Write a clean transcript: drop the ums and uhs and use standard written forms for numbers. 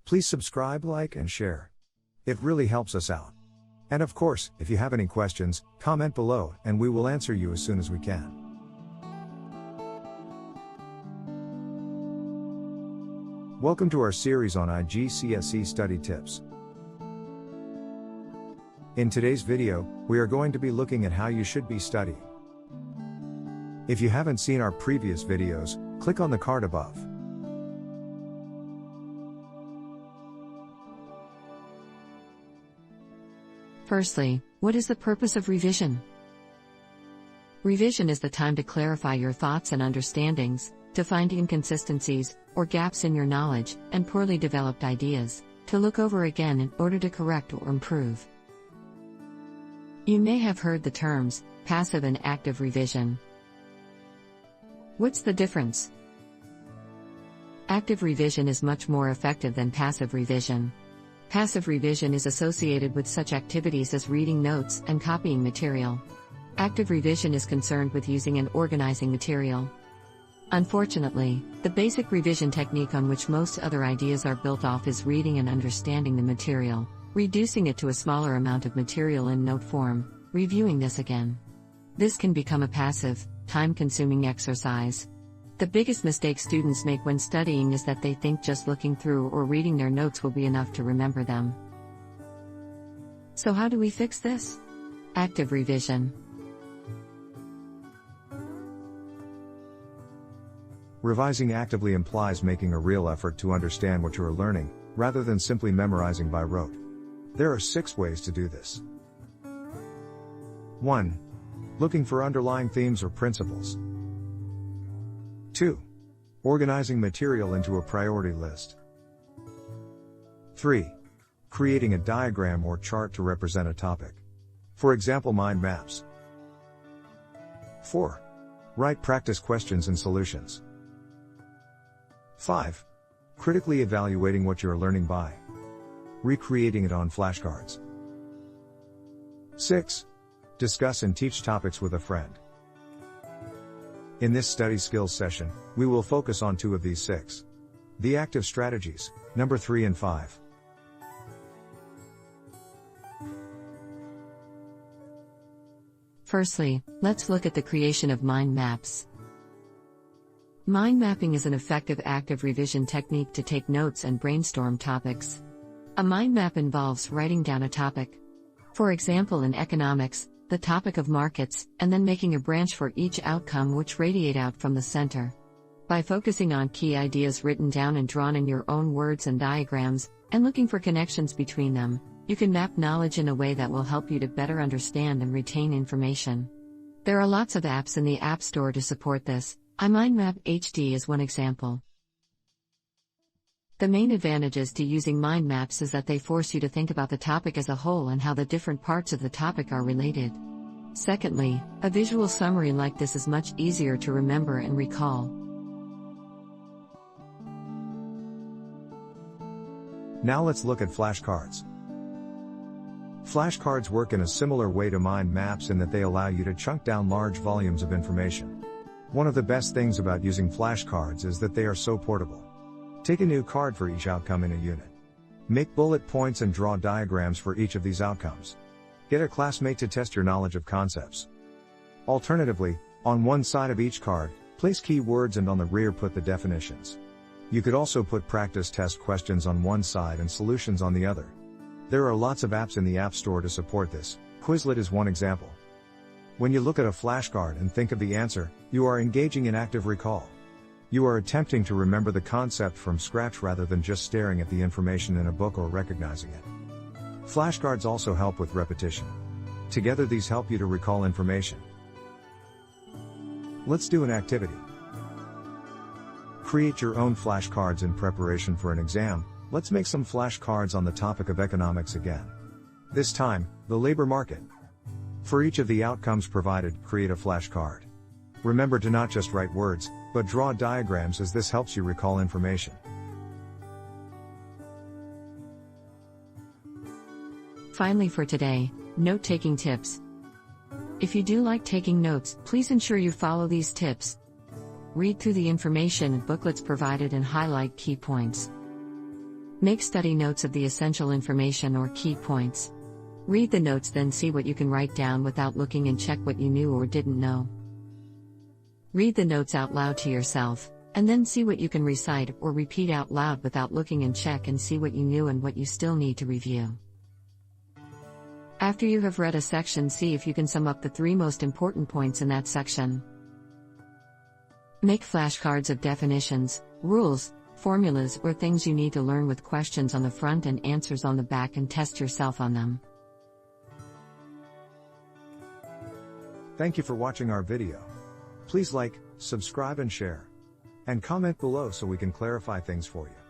Please subscribe, like, and share. It really helps us out. And of course, if you have any questions, comment below and we will answer you as soon as we can. Welcome to our series on IGCSE Study Tips. In today's video, we are going to be looking at how you should be studying. If you haven't seen our previous videos, click on the card above. Firstly, what is the purpose of revision? Revision is the time to clarify your thoughts and understandings, to find inconsistencies or gaps in your knowledge and poorly developed ideas, to look over again in order to correct or improve. You may have heard the terms passive and active revision. What's the difference? Active revision is much more effective than passive revision. Passive revision is associated with such activities as reading notes and copying material. Active revision is concerned with using and organizing material. Unfortunately, the basic revision technique on which most other ideas are built off is reading and understanding the material, reducing it to a smaller amount of material in note form, reviewing this again. This can become a passive, time-consuming exercise. The biggest mistake students make when studying is that they think just looking through or reading their notes will be enough to remember them. So how do we fix this? Active revision. Revising actively implies making a real effort to understand what you are learning, rather than simply memorizing by rote. There are 6 ways to do this. 1. Looking for underlying themes or principles. 2. Organizing material into a priority list. 3. Creating a diagram or chart to represent a topic. For example, mind maps. 4. Write practice questions and solutions. 5. Critically evaluating what you are learning by recreating it on flashcards. 6. Discuss and teach topics with a friend. In this study skills session, we will focus on 2 of these 6. The active strategies, number 3 and 5. Firstly, let's look at the creation of mind maps. Mind mapping is an effective active revision technique to take notes and brainstorm topics. A mind map involves writing down a topic. For example, in economics, the topic of markets, and then making a branch for each outcome which radiate out from the center. By focusing on key ideas written down and drawn in your own words and diagrams, and looking for connections between them, you can map knowledge in a way that will help you to better understand and retain information. There are lots of apps in the App Store to support this. iMindMap HD is one example. The main advantages to using mind maps is that they force you to think about the topic as a whole and how the different parts of the topic are related. Secondly, a visual summary like this is much easier to remember and recall. Now let's look at flashcards. Flashcards work in a similar way to mind maps in that they allow you to chunk down large volumes of information. One of the best things about using flashcards is that they are so portable. Take a new card for each outcome in a unit. Make bullet points and draw diagrams for each of these outcomes. Get a classmate to test your knowledge of concepts. Alternatively, on one side of each card, place keywords and on the rear put the definitions. You could also put practice test questions on one side and solutions on the other. There are lots of apps in the App Store to support this. Quizlet is one example. When you look at a flashcard and think of the answer, you are engaging in active recall. You are attempting to remember the concept from scratch rather than just staring at the information in a book or recognizing it. Flashcards also help with repetition. Together these help you to recall information. Let's do an activity. Create your own flashcards in preparation for an exam. Let's make some flashcards on the topic of economics again. This time, the labor market. For each of the outcomes provided, create a flashcard. Remember to not just write words, but draw diagrams as this helps you recall information. Finally for today, note-taking tips. If you do like taking notes, please ensure you follow these tips. Read through the information and booklets provided and highlight key points. Make study notes of the essential information or key points. Read the notes, then see what you can write down without looking, and check what you knew or didn't know. Read the notes out loud to yourself, and then see what you can recite or repeat out loud without looking, and check and see what you knew and what you still need to review. After you have read a section, see if you can sum up the 3 most important points in that section. Make flashcards of definitions, rules, formulas, or things you need to learn with questions on the front and answers on the back, and test yourself on them. Thank you for watching our video. Please like, subscribe and share. And comment below so we can clarify things for you.